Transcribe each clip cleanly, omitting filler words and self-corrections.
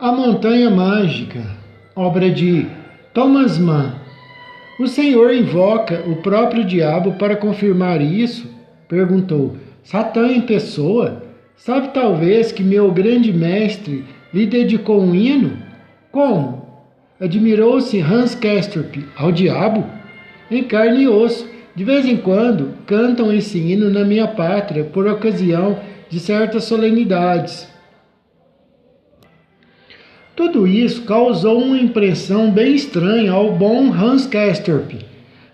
A Montanha Mágica, obra de Thomas Mann. O Senhor invoca o próprio diabo para confirmar isso? Perguntou. Satã em pessoa? Sabe talvez que meu grande mestre lhe dedicou um hino? Como? Admirou-se Hans Castorp ao diabo? Em carne e osso. De vez em quando cantam esse hino na minha pátria por ocasião de certas solenidades. Tudo isso causou uma impressão bem estranha ao bom Hans Castorp.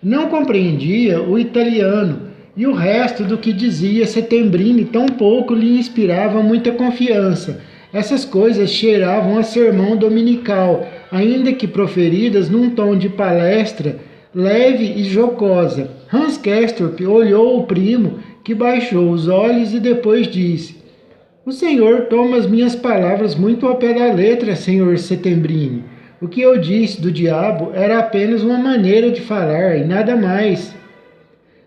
Não compreendia o italiano e o resto do que dizia Settembrini tampouco lhe inspirava muita confiança. Essas coisas cheiravam a sermão dominical, ainda que proferidas num tom de palestra leve e jocosa. Hans Castorp olhou o primo, que baixou os olhos e depois disse: o senhor toma as minhas palavras muito ao pé da letra, senhor Settembrini. O que eu disse do diabo era apenas uma maneira de falar e nada mais.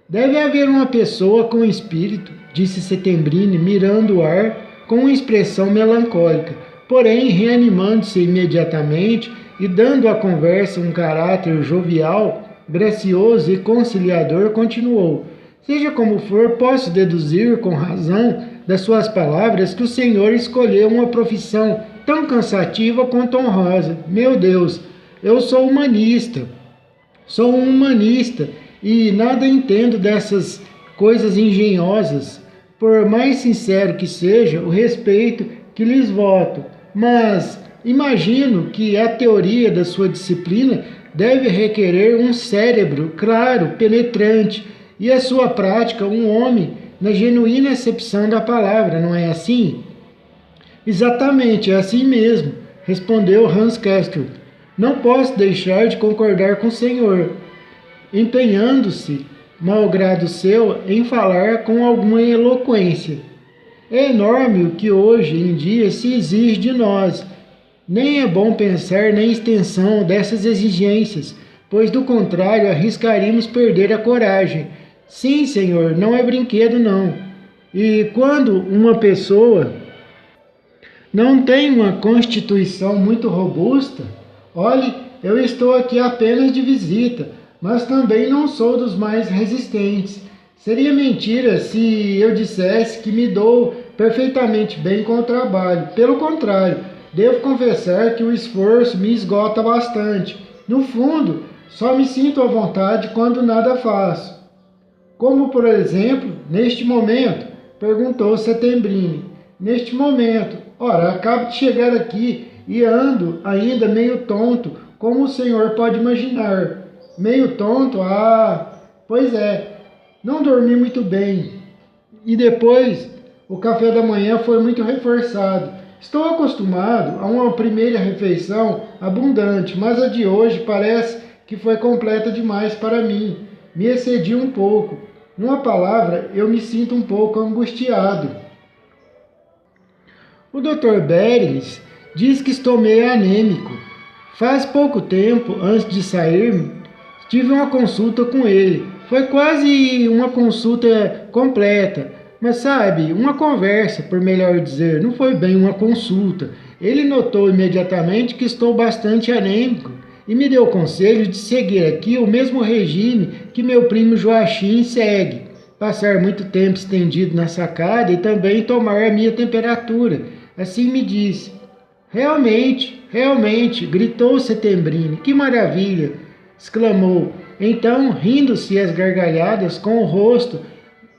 Deve haver uma pessoa com espírito, disse Settembrini, mirando o ar com uma expressão melancólica, porém reanimando-se imediatamente e dando à conversa um caráter jovial, gracioso e conciliador, continuou. Seja como for, posso deduzir com razão das suas palavras que o Senhor escolheu uma profissão tão cansativa quanto honrosa. Meu Deus, eu sou humanista. Sou um humanista e nada entendo dessas coisas engenhosas. Por mais sincero que seja o respeito que lhes voto, mas imagino que a teoria da sua disciplina deve requerer um cérebro claro, penetrante, e a sua prática um homem na genuína acepção da palavra, não é assim? Exatamente, é assim mesmo, respondeu Hans Castorp. Não posso deixar de concordar com o senhor, empenhando-se, malgrado seu, em falar com alguma eloquência. É enorme o que hoje em dia se exige de nós. Nem é bom pensar na extensão dessas exigências, pois do contrário arriscaríamos perder a coragem. Sim, senhor, não é brinquedo, não. E quando uma pessoa não tem uma constituição muito robusta, olhe, eu estou aqui apenas de visita, mas também não sou dos mais resistentes. Seria mentira se eu dissesse que me dou perfeitamente bem com o trabalho. Pelo contrário, devo confessar que o esforço me esgota bastante. No fundo, só me sinto à vontade quando nada faço. Como, por exemplo, neste momento? Perguntou Settembrini. Neste momento. Ora, acabo de chegar aqui e ando ainda meio tonto, como o senhor pode imaginar. Meio tonto? Ah, pois é. Não dormi muito bem. E depois, o café da manhã foi muito reforçado. Estou acostumado a uma primeira refeição abundante, mas a de hoje parece que foi completa demais para mim. Me excedi um pouco. Numa palavra, eu me sinto um pouco angustiado. O Dr. Behrens diz que estou meio anêmico. Faz pouco tempo, antes de sair, tive uma consulta com ele. Foi quase uma consulta completa, mas sabe, uma conversa, por melhor dizer, não foi bem uma consulta. Ele notou imediatamente que estou bastante anêmico e me deu o conselho de seguir aqui o mesmo regime que meu primo Joachim segue. Passar muito tempo estendido na sacada e também tomar a minha temperatura. Assim me disse. Realmente, gritou Settembrini. Que maravilha! Exclamou. Então, rindo-se às gargalhadas, com o rosto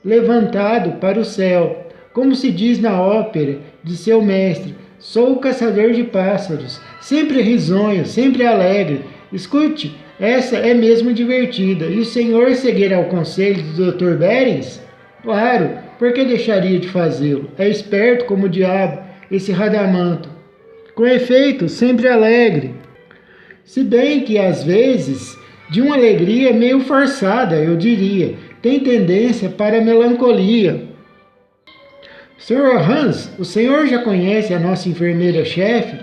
levantado para o céu, como se diz na ópera de seu mestre. Sou o caçador de pássaros, sempre risonho, sempre alegre. Escute, essa é mesmo divertida. E o senhor seguirá o conselho do Dr. Behrens? Claro, por que deixaria de fazê-lo? É esperto como o diabo, esse radamanto. Com efeito, sempre alegre. Se bem que, às vezes, de uma alegria meio forçada, eu diria. Tem tendência para a melancolia. Sr. Hans, o senhor já conhece a nossa enfermeira-chefe?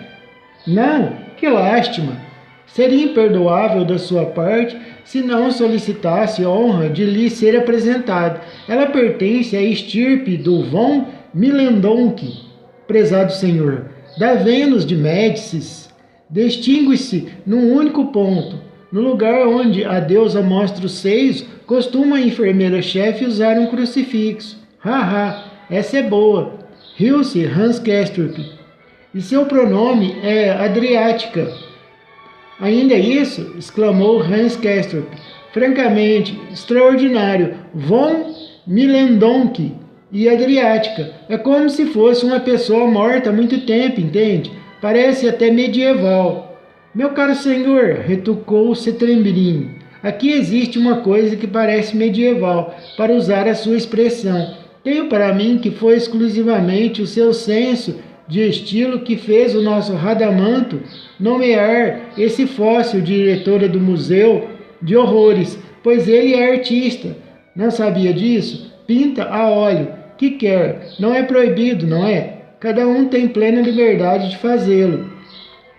Não? Que lástima! Seria imperdoável da sua parte se não solicitasse a honra de lhe ser apresentado. Ela pertence à estirpe do von Millendonck, prezado senhor. da Vênus de Médicis distingue-se num único ponto. No lugar onde a deusa mostra os seios, costuma a enfermeira-chefe usar um crucifixo. Haha, essa é boa. Riu-se Hans Castorp. E seu pronome é Adriática. Ainda isso? Exclamou Hans Castorp. Francamente, extraordinário. Von Millendonck e Adriática. É como se fosse uma pessoa morta há muito tempo, entende? Parece até medieval. Meu caro senhor, retrucou Settembrini, aqui existe uma coisa que parece medieval, para usar a sua expressão. Tenho para mim que foi exclusivamente o seu senso de estilo que fez o nosso Radamanto nomear esse fóssil diretora do Museu de Horrores, pois ele é artista. Não sabia disso? Pinta a óleo, que quer. Não é proibido, não é? Cada um tem plena liberdade de fazê-lo.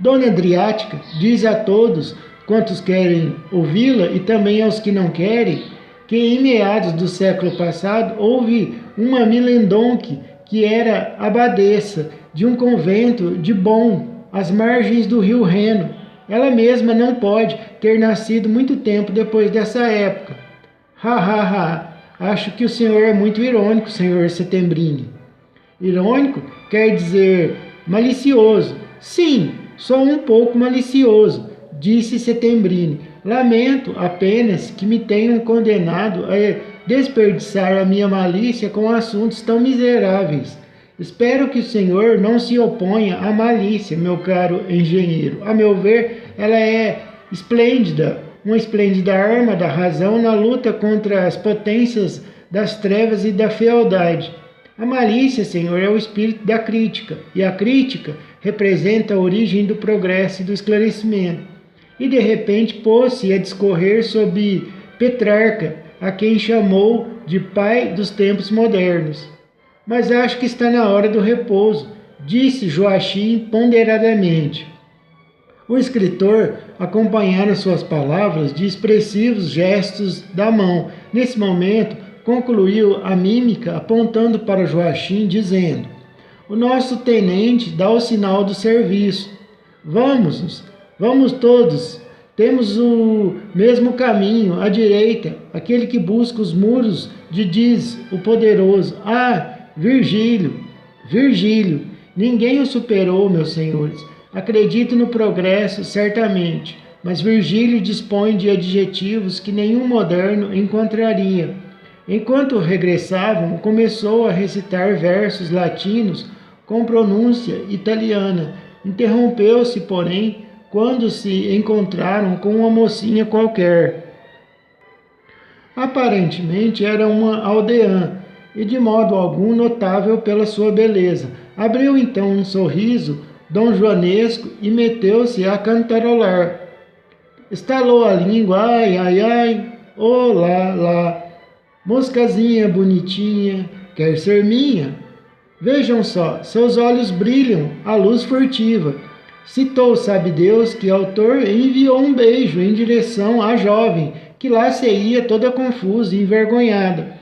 Dona Adriática diz a todos quantos querem ouvi-la e também aos que não querem, que em meados do século passado houve uma Millendonck que era abadesa de um convento de Bonn, às margens do rio Reno. Ela mesma não pode ter nascido muito tempo depois dessa época. Ha, ha, ha. Acho que o senhor é muito irônico, senhor Settembrini. Irônico quer dizer malicioso. Sim, sou um pouco malicioso, disse Settembrini. Lamento apenas que me tenham condenado a desperdiçar a minha malícia com assuntos tão miseráveis. Espero que o senhor não se oponha à malícia, meu caro engenheiro. A meu ver, ela é esplêndida, uma esplêndida arma da razão na luta contra as potências das trevas e da fealdade. A malícia, senhor, é o espírito da crítica, e a crítica representa a origem do progresso e do esclarecimento. E de repente pôs-se a discorrer sobre Petrarca, a quem chamou de pai dos tempos modernos. Mas acho que está na hora do repouso, disse Joachim ponderadamente. O escritor acompanhara suas palavras de expressivos gestos da mão. Nesse momento, concluiu a mímica apontando para Joachim, dizendo: o nosso tenente dá o sinal do serviço. Vamos todos. Temos o mesmo caminho, à direita, aquele que busca os muros de Diz, o poderoso. Ah, Virgílio, ninguém o superou, meus senhores. Acredito no progresso, certamente, mas Virgílio dispõe de adjetivos que nenhum moderno encontraria. Enquanto regressavam, começou a recitar versos latinos com pronúncia italiana. Interrompeu-se, porém, quando se encontraram com uma mocinha qualquer. Aparentemente era uma aldeã, e de modo algum notável pela sua beleza. Abriu então um sorriso donjoanesco e meteu-se a cantarolar. Estalou a língua, ai, ai, ai, oh, lá, moscazinha bonitinha, quer ser minha? Vejam só, seus olhos brilham, a luz furtiva. Citou, sabe Deus, que autor enviou um beijo em direção à jovem, que lá se ia toda confusa e envergonhada.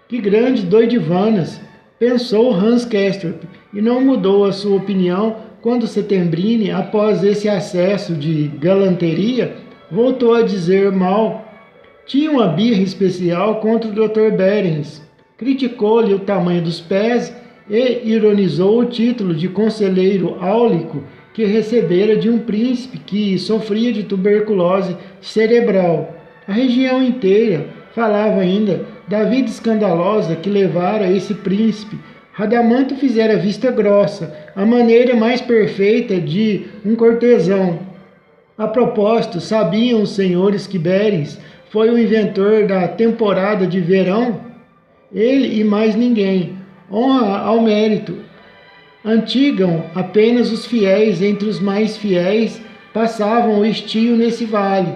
Que grandes doidivanas, pensou Hans Castorp, e não mudou a sua opinião quando Settembrini, após esse acesso de galanteria, voltou a dizer mal. Tinha uma birra especial contra o Dr. Behrens. Criticou-lhe o tamanho dos pés e ironizou o título de conselheiro áulico que recebera de um príncipe que sofria de tuberculose cerebral. A região inteira falava ainda da vida escandalosa que levara esse príncipe. Radamanto fizera vista grossa, a maneira mais perfeita de um cortesão. A propósito, sabiam os senhores que Behrens foi o inventor da temporada de verão? Ele e mais ninguém. Honra ao mérito. Antigam apenas os fiéis entre os mais fiéis passavam o estio nesse vale.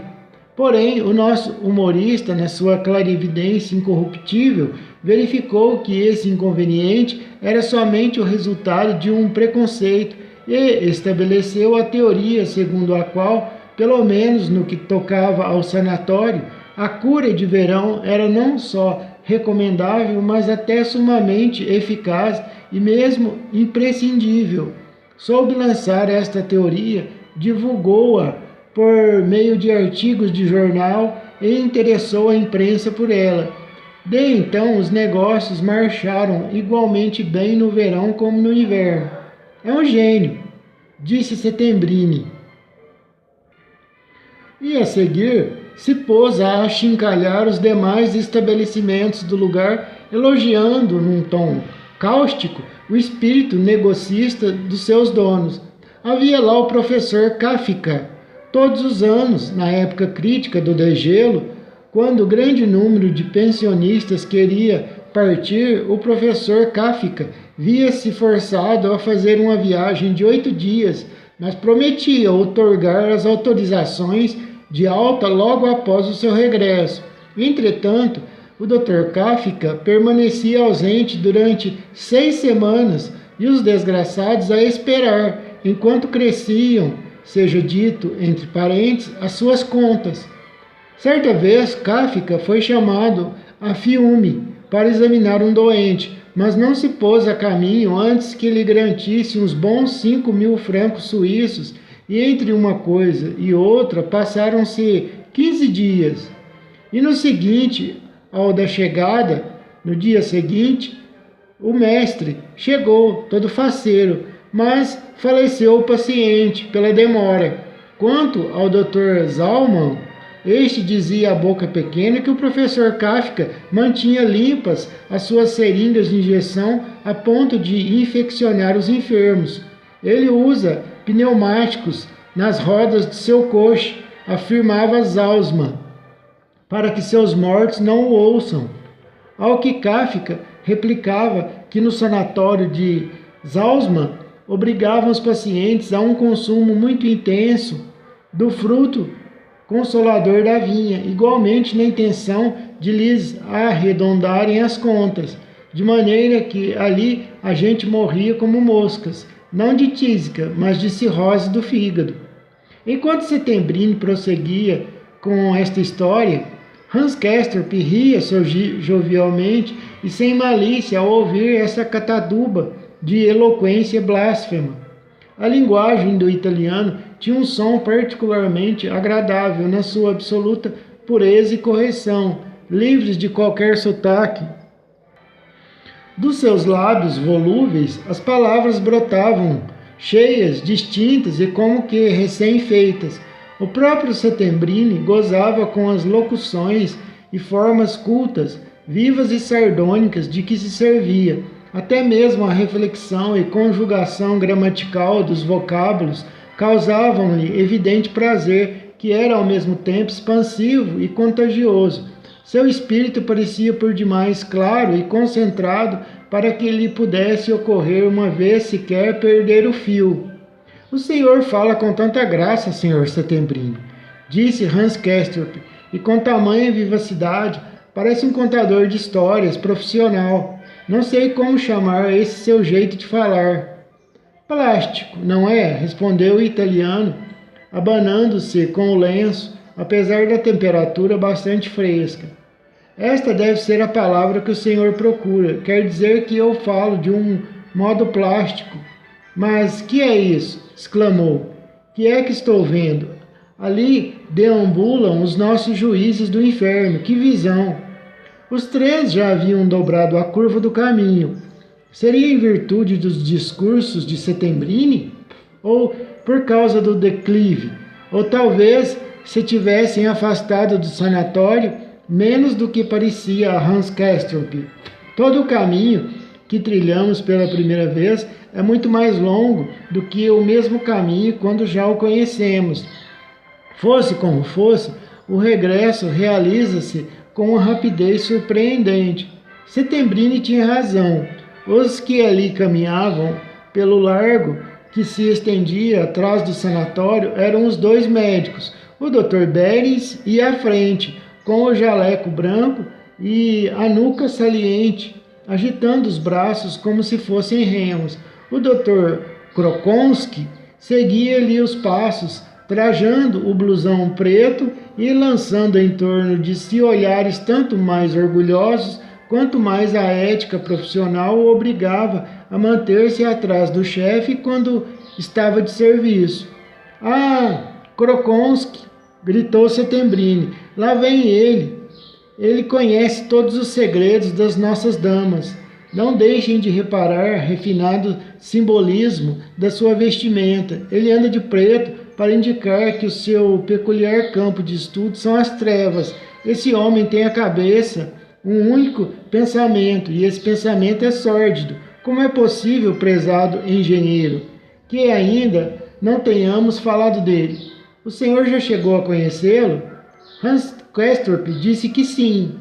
Porém, o nosso humorista, na sua clarividência incorruptível, verificou que esse inconveniente era somente o resultado de um preconceito e estabeleceu a teoria segundo a qual, pelo menos no que tocava ao sanatório, a cura de verão era não só recomendável, mas até sumamente eficaz e mesmo imprescindível. soube lançar esta teoria, divulgou-a por meio de artigos de jornal e interessou a imprensa por ela. Desde então, os negócios marcharam igualmente bem no verão como no inverno. É um gênio, disse Settembrini. E a seguir, se pôs a achincalhar os demais estabelecimentos do lugar, elogiando, num tom cáustico, o espírito negocista dos seus donos. Havia lá o professor Kafka. Todos os anos, na época crítica do degelo, quando o grande número de pensionistas queria partir, o professor Kafka via-se forçado a fazer uma viagem de 8 dias, mas prometia outorgar as autorizações de alta logo após o seu regresso. Entretanto, o Dr. Kafka permanecia ausente durante 6 semanas e os desgraçados a esperar, enquanto cresciam, seja dito entre parênteses, as suas contas. Certa vez, Kafka foi chamado a Fiume para examinar um doente, mas não se pôs a caminho antes que lhe garantisse uns bons 5.000 francos suíços, e entre uma coisa e outra passaram-se 15 dias. E no seguinte, ao da chegada, no dia seguinte, o mestre chegou, todo faceiro, mas faleceu o paciente pela demora. Quanto ao Dr. Zalman, este dizia à boca pequena que o professor Kafka mantinha limpas as suas seringas de injeção a ponto de infeccionar os enfermos. Ele usa pneumáticos nas rodas de seu coche, afirmava Zalman, para que seus mortos não o ouçam. Ao que Kafka replicava que no sanatório de Zalman obrigavam os pacientes a um consumo muito intenso do fruto consolador da vinha, igualmente na intenção de lhes arredondarem as contas, de maneira que ali a gente morria como moscas, não de tísica, mas de cirrose do fígado. Enquanto Settembrini prosseguia com esta história, Hans Castorp ria jovialmente e sem malícia ao ouvir essa cataduba de eloquência blasfema. A linguagem do italiano tinha um som particularmente agradável na sua absoluta pureza e correção, livres de qualquer sotaque. Dos seus lábios volúveis, as palavras brotavam, cheias, distintas e como que recém-feitas. O próprio Settembrini gozava com as locuções e formas cultas, vivas e sardônicas de que se servia. Até mesmo a reflexão e conjugação gramatical dos vocábulos causavam-lhe evidente prazer, que era ao mesmo tempo expansivo e contagioso. Seu espírito parecia por demais claro e concentrado para que lhe pudesse ocorrer uma vez sequer perder o fio. O senhor fala com tanta graça, Sr. Settembrini, disse Hans Castorp, e com tamanha vivacidade, parece um contador de histórias profissional. Não sei como chamar esse seu jeito de falar. Plástico, não é? Respondeu o italiano, abanando-se com o lenço, apesar da temperatura bastante fresca. Esta deve ser a palavra que o senhor procura. Quer dizer que eu falo de um modo plástico. Mas que é isso? Exclamou. Que é que estou vendo? Ali deambulam os nossos juízes do inferno. Que visão! Os três já haviam dobrado a curva do caminho. Seria em virtude dos discursos de Settembrini? Ou por causa do declive? Ou talvez se tivessem afastado do sanatório menos do que parecia a Hans Castorp. Todo o caminho que trilhamos pela primeira vez é muito mais longo do que o mesmo caminho quando já o conhecemos. Fosse como fosse, o regresso realiza-se com uma rapidez surpreendente. Settembrini tinha razão. Os que ali caminhavam pelo largo que se estendia atrás do sanatório eram os dois médicos, o Dr. Beres e à frente, com o jaleco branco e a nuca saliente, agitando os braços como se fossem remos. O Dr. Krokonski seguia-lhe os passos, trajando o blusão preto e lançando em torno de si olhares tanto mais orgulhosos quanto mais a ética profissional o obrigava a manter-se atrás do chefe quando estava de serviço. Ah, Krokonski! Gritou Settembrini. Lá vem ele. Ele conhece todos os segredos das nossas damas. Não deixem de reparar refinado simbolismo da sua vestimenta. Ele anda de preto para indicar que o seu peculiar campo de estudo são as trevas. Esse homem tem a cabeça um único pensamento, e esse pensamento é sórdido. Como é possível, prezado engenheiro, que ainda não tenhamos falado dele? O senhor já chegou a conhecê-lo? Hans Questorp disse que sim.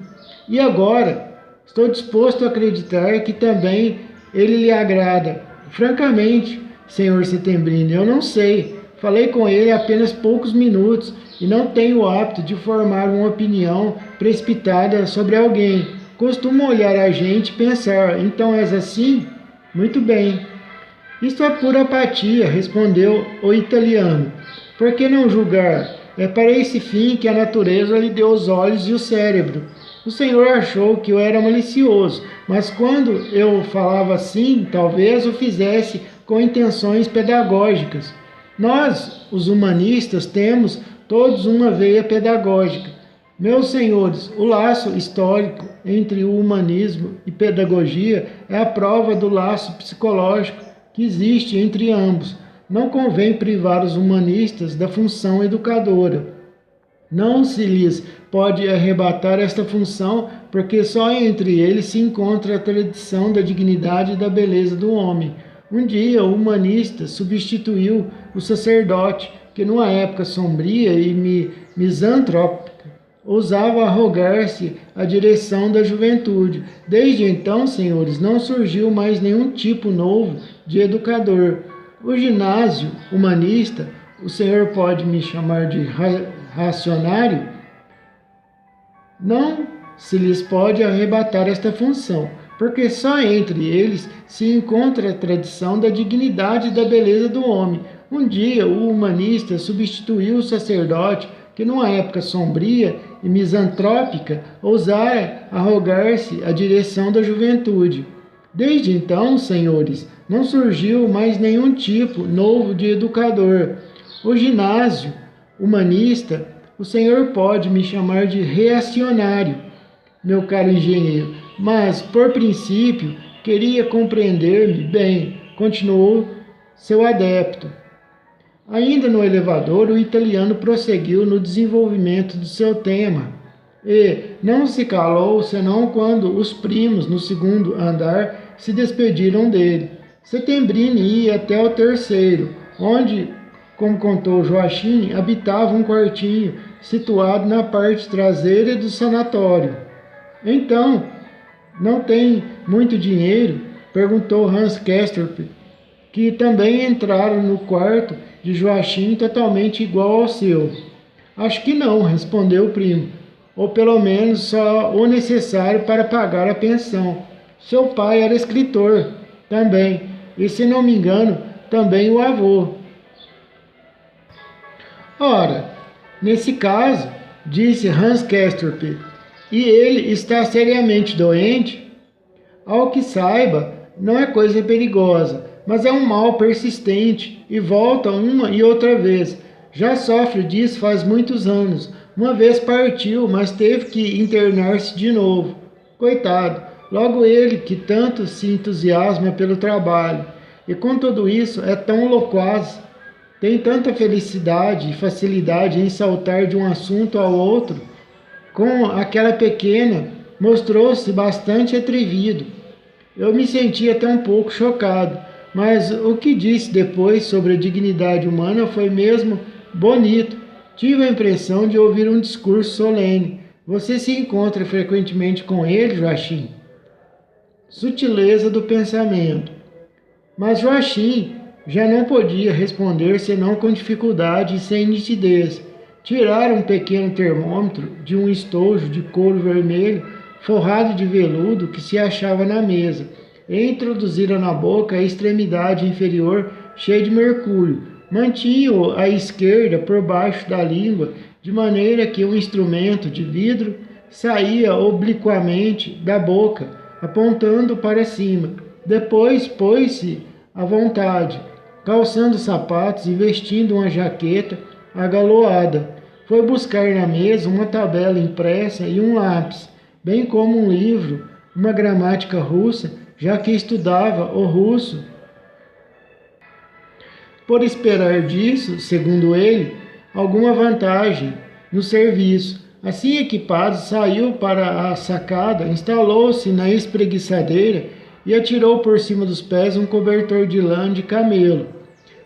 E agora? Estou disposto a acreditar que também ele lhe agrada. Francamente, senhor Settembrini, eu não sei. Falei com ele há apenas poucos minutos e não tenho o hábito de formar uma opinião precipitada sobre alguém. Costumo olhar a gente e pensar, então és assim? Muito bem. Isto é pura apatia, respondeu o italiano. Por que não julgar? É para esse fim que a natureza lhe deu os olhos e o cérebro. O senhor achou que eu era malicioso, mas quando eu falava assim, talvez o fizesse com intenções pedagógicas. Nós, os humanistas, temos todos uma veia pedagógica. Meus senhores, o laço histórico entre o humanismo e pedagogia é a prova do laço psicológico que existe entre ambos. Não convém privar os humanistas da função educadora. Não se lhes pode arrebatar esta função, porque só entre eles se encontra a tradição da dignidade e da beleza do homem. Um dia, o humanista substituiu o sacerdote, que numa época sombria e misantrópica, ousava arrogar-se a direção da juventude. Desde então, senhores, não surgiu mais nenhum tipo novo de educador. O ginásio humanista, o senhor pode me chamar de racionário, não se lhes pode arrebatar esta função, porque só entre eles se encontra a tradição da dignidade e da beleza do homem. Um dia, o humanista substituiu o sacerdote, que numa época sombria e misantrópica, ousara arrogar-se a direção da juventude. Desde então, senhores, não surgiu mais nenhum tipo novo de educador. O ginásio humanista, o senhor pode me chamar de reacionário, meu caro engenheiro, mas, por princípio, queria compreender-me bem, continuou seu adepto. Ainda no elevador, o italiano prosseguiu no desenvolvimento do seu tema e não se calou senão quando os primos, no segundo andar, se despediram dele. Settembrini ia até o terceiro, onde, como contou Joachim, habitava um quartinho situado na parte traseira do sanatório. Então, não tem muito dinheiro? Perguntou Hans Questorp, que também entraram no quarto de Joachim totalmente igual ao seu. Acho que não, respondeu o primo, ou pelo menos só o necessário para pagar a pensão. Seu pai era escritor também, e se não me engano, também o avô. Ora, nesse caso, disse Hans Questorp, e ele está seriamente doente? Ao que saiba, não é coisa perigosa, mas é um mal persistente e volta uma e outra vez. Já sofre disso faz muitos anos. Uma vez partiu, mas teve que internar-se de novo. Coitado, logo ele que tanto se entusiasma pelo trabalho. E com tudo isso é tão loquaz, tem tanta felicidade e facilidade em saltar de um assunto ao outro. Com aquela pequena, mostrou-se bastante atrevido. Eu me senti até um pouco chocado, mas o que disse depois sobre a dignidade humana foi mesmo bonito. Tive a impressão de ouvir um discurso solene. Você se encontra frequentemente com ele, Joachim? Sutileza do pensamento. Mas Joachim já não podia responder senão com dificuldade e sem nitidez. Tiraram um pequeno termômetro de um estojo de couro vermelho forrado de veludo que se achava na mesa, e introduziram na boca a extremidade inferior cheia de mercúrio. Mantinham-o à esquerda por baixo da língua, de maneira que o instrumento de vidro saía obliquamente da boca, apontando para cima. Depois pôs-se à vontade, calçando sapatos e vestindo uma jaqueta agaloada. Foi buscar na mesa uma tabela impressa e um lápis, bem como um livro, uma gramática russa, já que estudava o russo. Por esperar disso, segundo ele, alguma vantagem no serviço. Assim equipado, saiu para a sacada, instalou-se na espreguiçadeira e atirou por cima dos pés um cobertor de lã de camelo.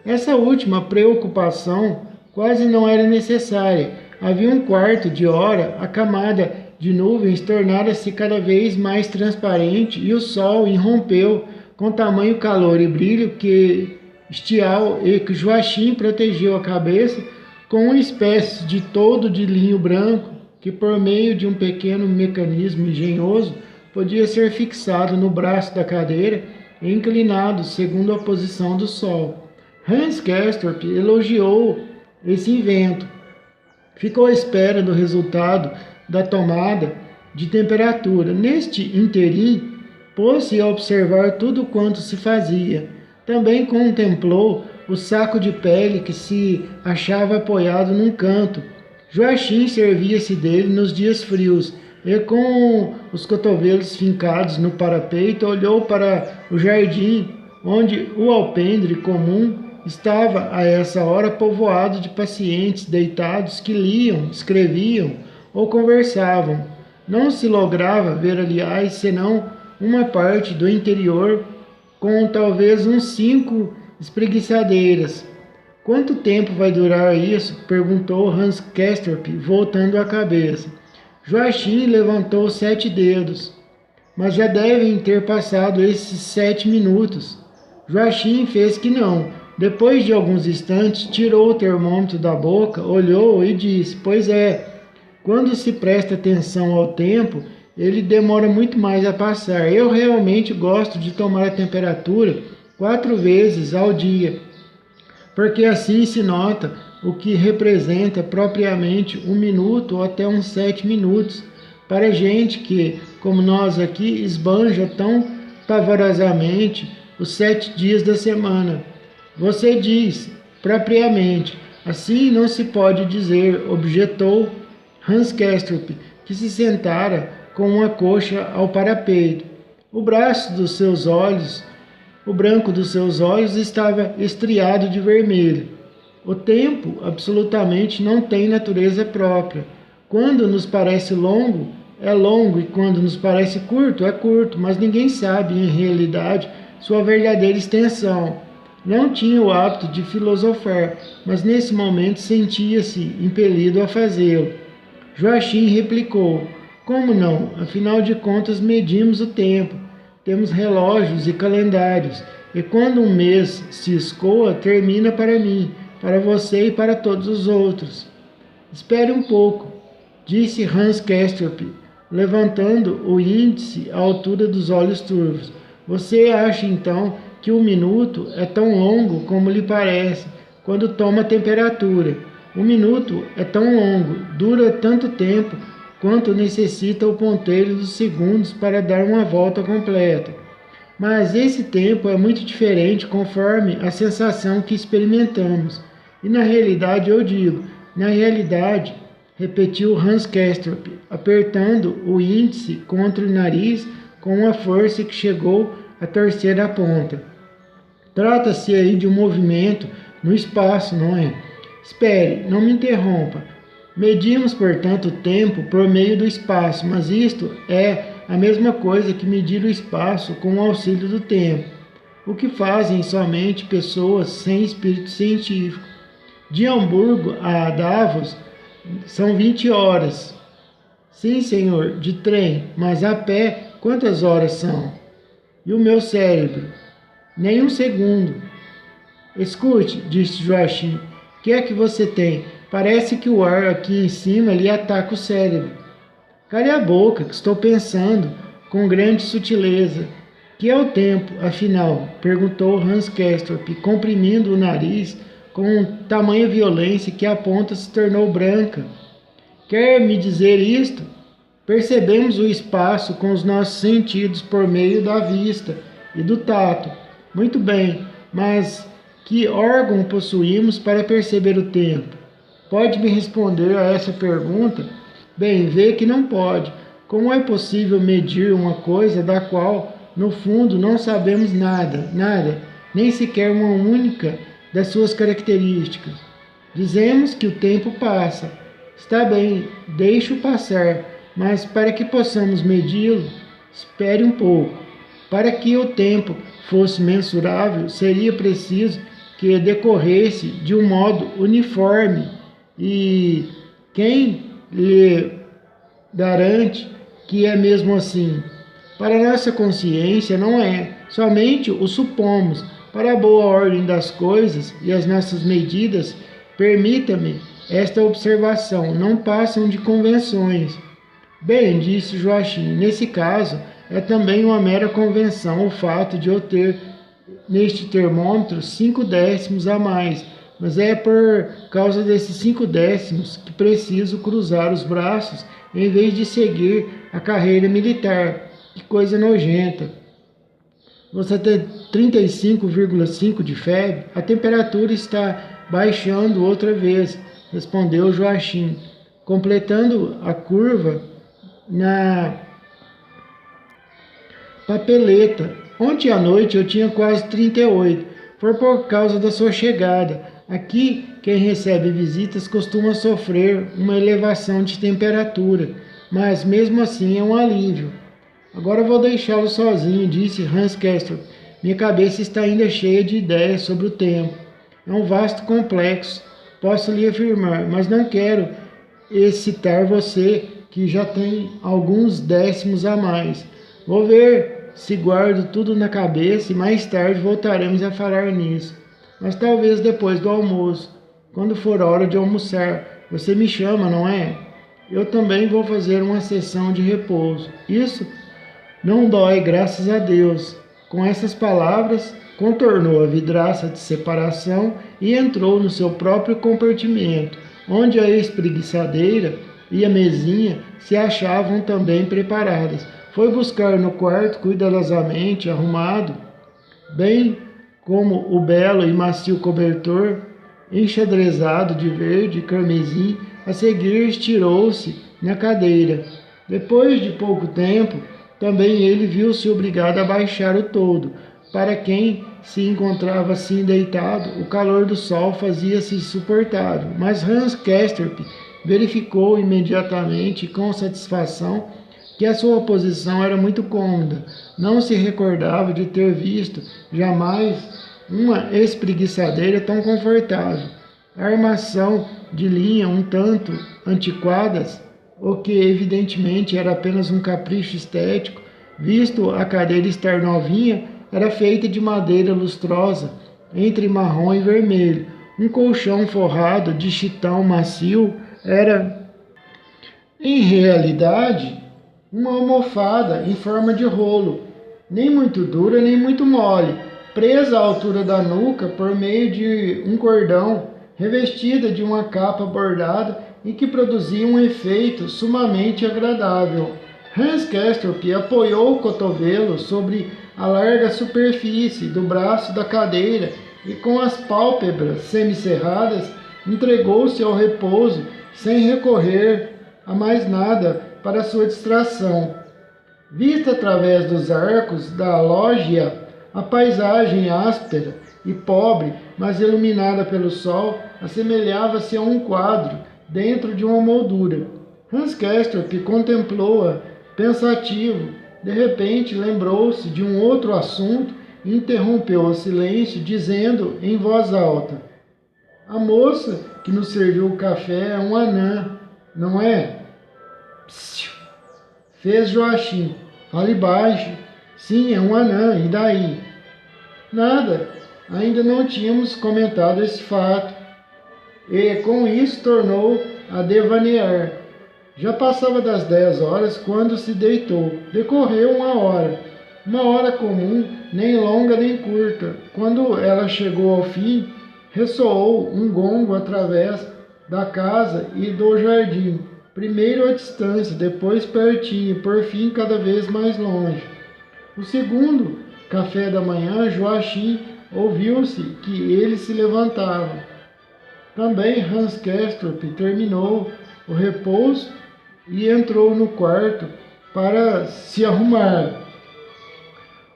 Essa última preocupação quase não era necessária. Havia um quarto de hora, a camada de nuvens tornara-se cada vez mais transparente e o sol irrompeu com tamanho calor e brilho que Joachim protegeu a cabeça com uma espécie de toldo de linho branco que, por meio de um pequeno mecanismo engenhoso, podia ser fixado no braço da cadeira e inclinado segundo a posição do sol. Hans Castorp elogiou esse invento. Ficou à espera do resultado da tomada de temperatura. Neste interim, pôs-se a observar tudo quanto se fazia. Também contemplou o saco de pele que se achava apoiado num canto. Joachim servia-se dele nos dias frios e, com os cotovelos fincados no parapeito, olhou para o jardim, onde o alpendre comum estava a essa hora povoado de pacientes deitados que liam, escreviam ou conversavam. Não se lograva ver, aliás, senão uma parte do interior, com talvez uns 5 espreguiçadeiras. Quanto tempo vai durar isso? Perguntou Hans Castorp, voltando a cabeça. Joachim levantou 7 dedos. Mas já devem ter passado esses 7 minutos. Joachim fez que não. Depois de alguns instantes, tirou o termômetro da boca, olhou e disse: pois é, quando se presta atenção ao tempo, ele demora muito mais a passar. Eu realmente gosto de tomar a temperatura 4 vezes ao dia, porque assim se nota o que representa propriamente 1 minuto ou até uns 7 minutos, para gente que, como nós aqui, esbanja tão pavorosamente os 7 dias da semana. Você diz, propriamente, assim não se pode dizer, objetou Hans Castorp, que se sentara com uma coxa ao parapeito. O branco dos seus olhos estava estriado de vermelho. O tempo absolutamente não tem natureza própria. Quando nos parece longo, é longo, e quando nos parece curto, é curto, mas ninguém sabe, em realidade, sua verdadeira extensão. Não tinha o hábito de filosofar, mas nesse momento sentia-se impelido a fazê-lo. Joachim replicou: como não? Afinal de contas, medimos o tempo. Temos relógios e calendários, e quando um mês se escoa, termina para mim, para você e para todos os outros. Espere um pouco, disse Hans Castorp, levantando o índice à altura dos olhos turvos. Você acha então que 1 minuto é tão longo como lhe parece quando toma temperatura? 1 minuto é tão longo, dura tanto tempo quanto necessita o ponteiro dos segundos para dar uma volta completa. Mas esse tempo é muito diferente conforme a sensação que experimentamos. E na realidade, eu digo, na realidade, repetiu Hans Castorp, apertando o índice contra o nariz com uma força que chegou a torcer a ponta. Trata-se aí de um movimento no espaço, não é? Espere, não me interrompa. Medimos, portanto, o tempo por meio do espaço, mas isto é a mesma coisa que medir o espaço com o auxílio do tempo, o que fazem somente pessoas sem espírito científico. De Hamburgo a Davos são 20 horas. Sim, senhor, de trem, mas a pé quantas horas são? E o meu cérebro? Nem 1 segundo. Escute, disse Joachim, o que é que você tem? Parece que o ar aqui em cima lhe ataca o cérebro. Cale a boca, que estou pensando com grande sutileza. Que é o tempo, afinal? Perguntou Hans Castorp, comprimindo o nariz com tamanha violência que a ponta se tornou branca. Quer me dizer isto? Percebemos o espaço com os nossos sentidos por meio da vista e do tato. Muito bem, mas Que órgão possuímos para perceber o tempo? Pode me responder a essa pergunta? Bem, vê que não pode. Como é possível medir uma coisa da qual, no fundo, não sabemos nada, nem sequer uma única das suas características? Dizemos que o tempo passa. Está bem, deixe-o passar, mas para que possamos medi-lo, espere um pouco. Para que o tempo fosse mensurável, seria preciso que decorresse de um modo uniforme. E quem lhe garante que é mesmo assim? Para nossa consciência não é, somente o supomos. Para a boa ordem das coisas e as nossas medidas, permita-me esta observação, não passam de convenções. Bem, disse Joachim, nesse caso é também uma mera convenção o fato de eu ter neste termômetro 5 décimos a mais, mas é por causa desses 5 décimos que preciso cruzar os braços em vez de seguir a carreira militar. Que coisa nojenta! Você tem 35,5 de febre? A temperatura está baixando outra vez, respondeu Joachim, completando a curva na papeleta. Ontem à noite eu tinha quase 38. Foi por causa da sua chegada. Aqui, quem recebe visitas costuma sofrer uma elevação de temperatura, mas mesmo assim é um alívio. Agora vou deixá-lo sozinho, disse Hans Castorp. Minha cabeça está ainda cheia de ideias sobre o tempo. É um vasto complexo, posso lhe afirmar, mas não quero excitar você, que já tem alguns décimos a mais. Vou ver se guardo tudo na cabeça e mais tarde voltaremos a falar nisso. Mas talvez depois do almoço, quando for hora de almoçar. Você me chama, não é? Eu também vou fazer uma sessão de repouso. Isso não dói, graças a Deus. Com essas palavras, contornou a vidraça de separação e entrou no seu próprio compartimento, onde a espreguiçadeira e a mesinha se achavam também preparadas. Foi buscar no quarto cuidadosamente arrumado, bem como o belo e macio cobertor enxadrezado de verde e carmesim. A seguir estirou-se na cadeira. Depois de pouco tempo, também ele viu-se obrigado a baixar o todo. Para quem se encontrava assim deitado, o calor do sol fazia-se insuportável. Mas Hans Castorp verificou imediatamente com satisfação que a sua posição era muito cômoda. Não se recordava de ter visto jamais uma espreguiçadeira tão confortável. A armação de linha um tanto antiquadas, o que evidentemente era apenas um capricho estético, visto a cadeira estar novinha, era feita de madeira lustrosa, entre marrom e vermelho. Um colchão forrado de chitão macio era, em realidade, uma almofada em forma de rolo, nem muito dura nem muito mole, presa à altura da nuca por meio de um cordão, revestida de uma capa bordada e que produzia um efeito sumamente agradável. Hans Castorp apoiou o cotovelo sobre a larga superfície do braço da cadeira e, com as pálpebras semicerradas, entregou-se ao repouso sem recorrer a mais nada para sua distração. Vista através dos arcos da lógia, a paisagem áspera e pobre, mas iluminada pelo sol, assemelhava-se a um quadro dentro de uma moldura. Hans Castorp contemplou-a pensativo. De repente lembrou-se de um outro assunto e interrompeu o silêncio, dizendo em voz alta: a moça que nos serviu o café é uma anã, não é? Psiu, fez Joachim. Fale baixo. Sim, é uma anã, e daí? Nada. Ainda não tínhamos comentado esse fato. E com isso tornou a devanear. Já passava das 10 horas quando se deitou. Decorreu uma hora comum, nem longa nem curta. Quando ela chegou ao fim, ressoou um gongo através da casa e do jardim. Primeiro à distância, depois pertinho, por fim cada vez mais longe. O segundo café da manhã, Joachim ouviu-se que ele se levantava. Também Hans Castorp terminou o repouso e entrou no quarto para se arrumar.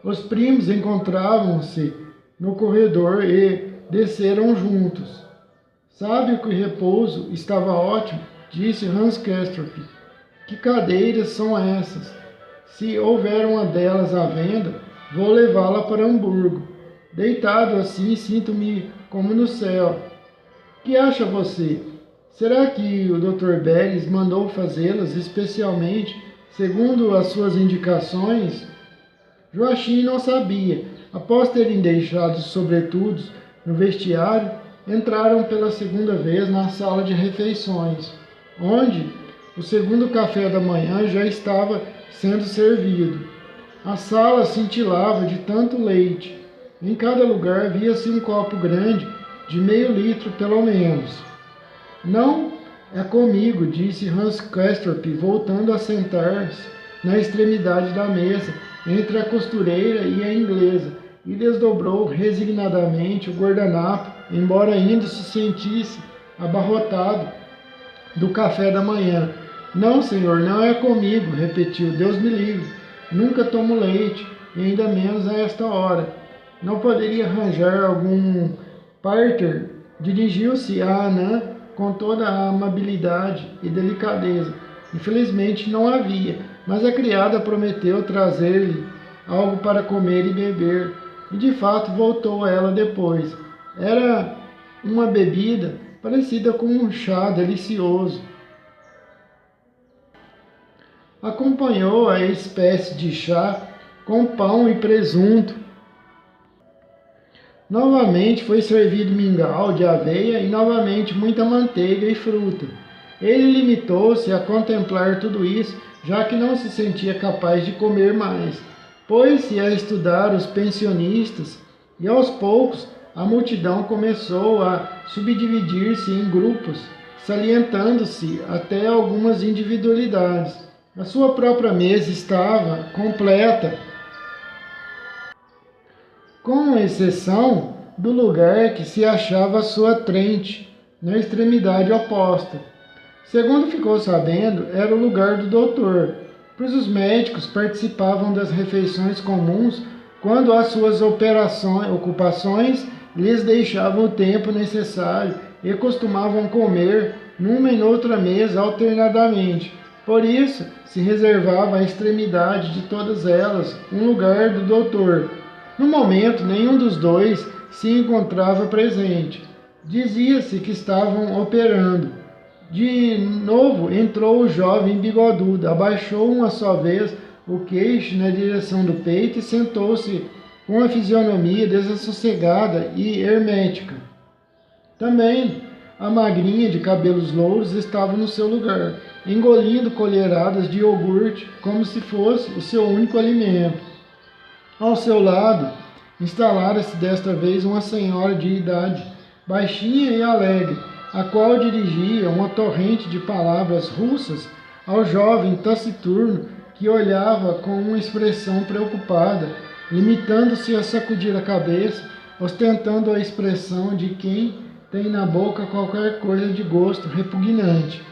Os primos encontravam-se no corredor e desceram juntos. Sabe que o repouso estava ótimo, disse Hans Castorp. Que cadeiras são essas? Se houver uma delas à venda, vou levá-la para Hamburgo. Deitado assim, sinto-me como no céu. Que acha você? Será que o Dr. Beres mandou fazê-las especialmente, segundo as suas indicações? Joachim não sabia. Após terem deixado os sobretudos no vestiário, entraram pela segunda vez na sala de refeições, onde o segundo café da manhã já estava sendo servido. A sala cintilava de tanto leite. Em cada lugar via-se um copo grande, de meio litro pelo menos. Não é comigo, disse Hans Castorp, voltando a sentar-se na extremidade da mesa, entre a costureira e a inglesa, e desdobrou resignadamente o guardanapo, embora ainda se sentisse abarrotado do café da manhã. Não, senhor, não é comigo, repetiu. Deus me livre. Nunca tomo leite, e ainda menos a esta hora. Não poderia arranjar algum parter? Dirigiu-se a Anã com toda a amabilidade e delicadeza. Infelizmente não havia, mas a criada prometeu trazer-lhe algo para comer e beber, e de fato voltou ela depois. Era uma bebida parecida com um chá delicioso. Acompanhou a espécie de chá com pão e presunto. Novamente foi servido mingau de aveia e novamente muita manteiga e fruta. Ele limitou-se a contemplar tudo isso, já que não se sentia capaz de comer mais. Pôs-se a estudar os pensionistas e aos poucos a multidão começou a subdividir-se em grupos, salientando-se até algumas individualidades. A sua própria mesa estava completa, com exceção do lugar que se achava à sua frente, na extremidade oposta. Segundo ficou sabendo, era o lugar do doutor, pois os médicos participavam das refeições comuns quando as suas ocupações lhes deixavam o tempo necessário e costumavam comer numa e noutra mesa alternadamente. Por isso, se reservava à extremidade de todas elas um lugar do doutor. No momento, nenhum dos dois se encontrava presente. Dizia-se que estavam operando. De novo entrou o jovem bigodudo, abaixou uma só vez o queixo na direção do peito e sentou-se com a fisionomia desassossegada e hermética. Também a magrinha de cabelos louros estava no seu lugar, engolindo colheradas de iogurte como se fosse o seu único alimento. Ao seu lado, instalara-se desta vez uma senhora de idade, baixinha e alegre, a qual dirigia uma torrente de palavras russas ao jovem taciturno que olhava com uma expressão preocupada, limitando-se a sacudir a cabeça, ostentando a expressão de quem tem na boca qualquer coisa de gosto repugnante.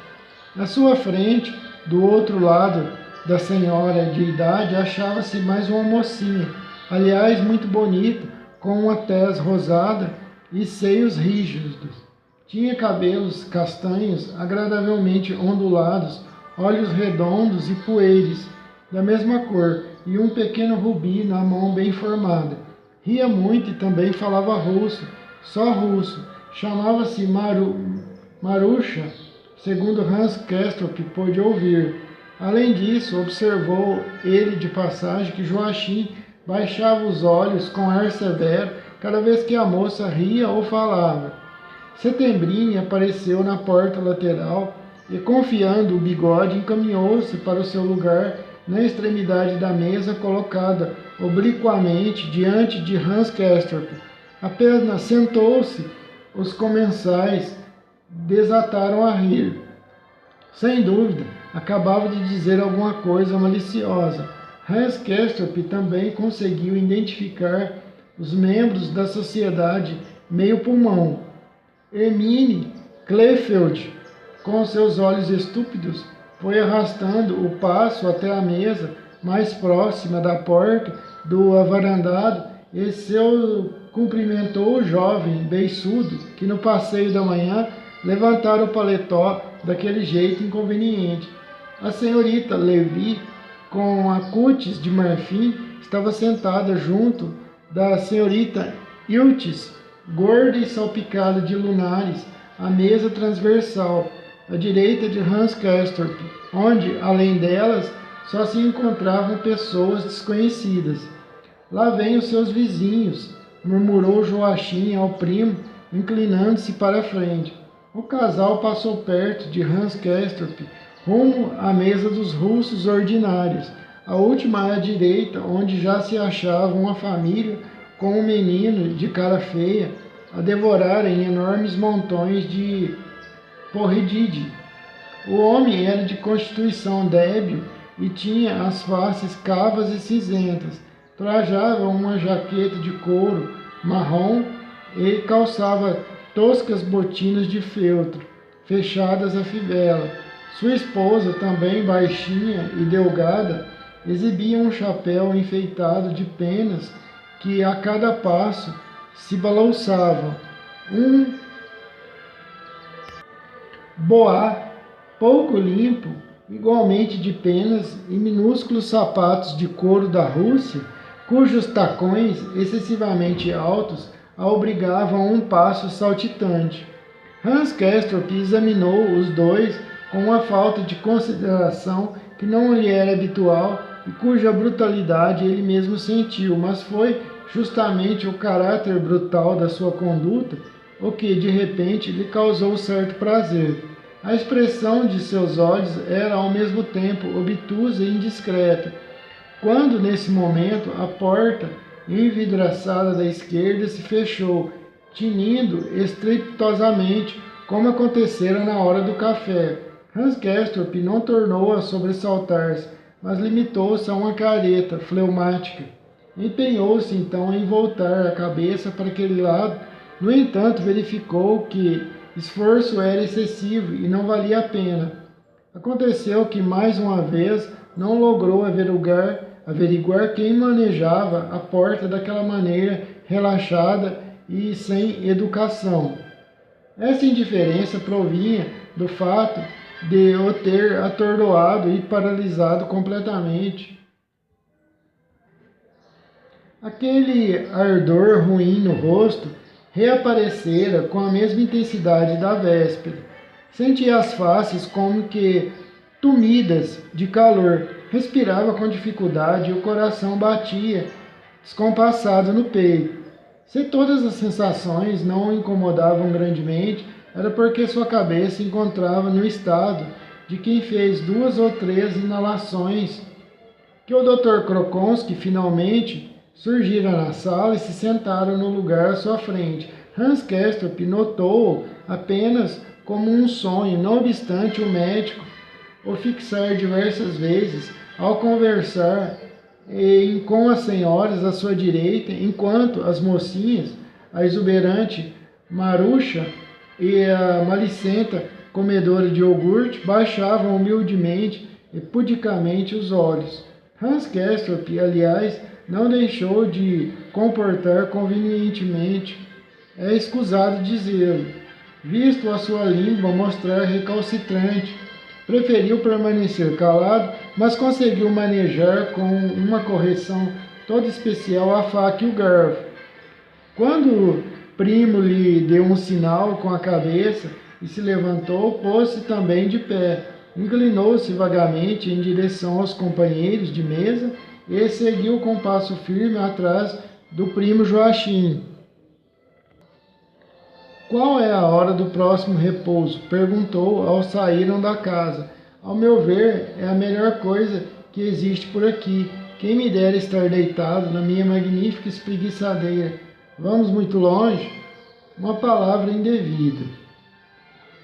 À sua frente, do outro lado da senhora de idade, achava-se mais uma mocinha, aliás muito bonita, com uma tez rosada e seios rígidos. Tinha cabelos castanhos agradavelmente ondulados, olhos redondos e pueires, da mesma cor, e um pequeno rubi na mão bem formada. Ria muito e também falava russo, só russo. Chamava-se Marusha, segundo Hans Castorp pôde ouvir. Além disso, observou ele de passagem que Joachim baixava os olhos com ar severo cada vez que a moça ria ou falava. Setembrini apareceu na porta lateral e, confiando o bigode, encaminhou-se para o seu lugar na extremidade da mesa, colocada obliquamente diante de Hans Castorp. Apenas sentou-se, os comensais desataram a rir. Sem dúvida, acabava de dizer alguma coisa maliciosa. Hans Castorp também conseguiu identificar os membros da sociedade meio-pulmão. Hermine Clayfield, com seus olhos estúpidos, foi arrastando o passo até a mesa mais próxima da porta do avarandado e cumprimentou o jovem beiçudo que no passeio da manhã levantara o paletó daquele jeito inconveniente. A senhorita Levi, com a cútis de marfim, estava sentada junto da senhorita Iltis, gorda e salpicada de lunares, à mesa transversal, à direita de Hans Castorp, onde, além delas, só se encontravam pessoas desconhecidas. Lá vêm os seus vizinhos, murmurou Joachim ao primo, inclinando-se para a frente. O casal passou perto de Hans Castorp, rumo à mesa dos russos ordinários, a última à direita, onde já se achava uma família com um menino de cara feia a devorarem enormes montões de porridide. O homem era de constituição débil e tinha as faces cavas e cinzentas. Trajava uma jaqueta de couro marrom e calçava toscas botinas de feltro, fechadas à fivela. Sua esposa, também baixinha e delgada, exibia um chapéu enfeitado de penas que a cada passo se balouçavam. Um boá pouco limpo, igualmente de penas, e minúsculos sapatos de couro da Rússia, cujos tacões excessivamente altos a obrigavam a um passo saltitante. Hans Castorp examinou os dois com uma falta de consideração que não lhe era habitual e cuja brutalidade ele mesmo sentiu, mas foi justamente o caráter brutal da sua conduta o que, de repente, lhe causou certo prazer. A expressão de seus olhos era ao mesmo tempo obtusa e indiscreta. Quando, nesse momento, a porta envidraçada da esquerda se fechou, tinindo estrepitosamente, como acontecera na hora do café. Hans Castorp não tornou a sobressaltar-se, mas limitou-se a uma careta fleumática. Empenhou-se então em voltar a cabeça para aquele lado. No entanto, verificou que esforço era excessivo e não valia a pena. Aconteceu que, mais uma vez, não logrou averiguar quem manejava a porta daquela maneira relaxada e sem educação. Essa indiferença provinha do fato de o ter atordoado e paralisado completamente. Aquele ardor ruim no rosto reaparecera com a mesma intensidade da véspera. Sentia as faces como que tumidas de calor, respirava com dificuldade e o coração batia descompassado no peito. Se todas as sensações não o incomodavam grandemente, era porque sua cabeça se encontrava no estado de quem fez 2 ou 3 inalações. Que o Dr. Krokonsky finalmente surgira na sala e se sentara no lugar à sua frente. Hans Castorp notou-o apenas como um sonho, não obstante o médico o fixar diversas vezes ao conversar com as senhoras à sua direita, enquanto as mocinhas, a exuberante Marusha e a malicenta comedora de iogurte, baixavam humildemente e pudicamente os olhos. Hans Castorp, aliás, não deixou de comportar convenientemente, é escusado dizê-lo, visto a sua língua mostrar recalcitrante. Preferiu permanecer calado, mas conseguiu manejar com uma correção toda especial a faca e o garfo. Quando o primo lhe deu um sinal com a cabeça e se levantou, pôs-se também de pé, inclinou-se vagamente em direção aos companheiros de mesa e seguiu com passo firme atrás do primo Joachim. Qual é a hora do próximo repouso? Perguntou ao saíram da casa. Ao meu ver, é a melhor coisa que existe por aqui. Quem me dera estar deitado na minha magnífica espreguiçadeira. Vamos muito longe? Uma palavra indevida.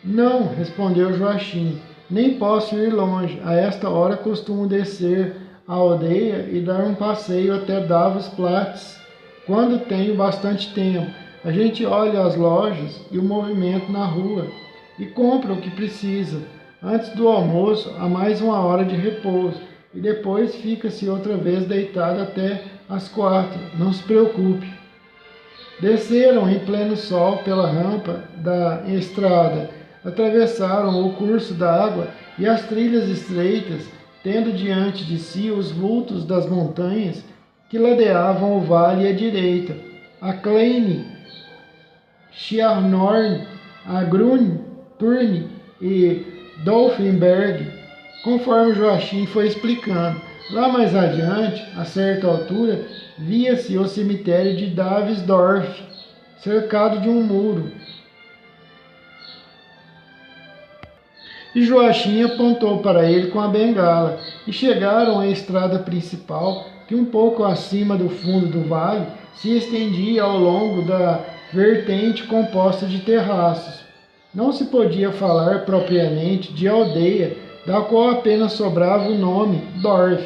Não, respondeu Joachim. Nem posso ir longe. A esta hora costumo descer à aldeia e dar um passeio até Davos Platz. quando tenho bastante tempo. A gente olha as lojas e o movimento na rua e compra o que precisa. Antes do almoço, há mais uma hora de repouso e depois fica-se outra vez deitado até às 4. Não se preocupe. Desceram em pleno sol pela rampa da estrada, atravessaram o curso da água e as trilhas estreitas, tendo diante de si os vultos das montanhas que ladeavam o vale à direita, a Kleine, Schiarhorn, a Grün, Turne e Dolfenberg, conforme Joachim foi explicando. Lá mais adiante, a certa altura, via-se o cemitério de Davisdorf, cercado de um muro. E Joachim apontou para ele com a bengala, e chegaram à estrada principal, que um pouco acima do fundo do vale se estendia ao longo da vertente composta de terraços. Não se podia falar propriamente de aldeia, da qual apenas sobrava o nome Dorf.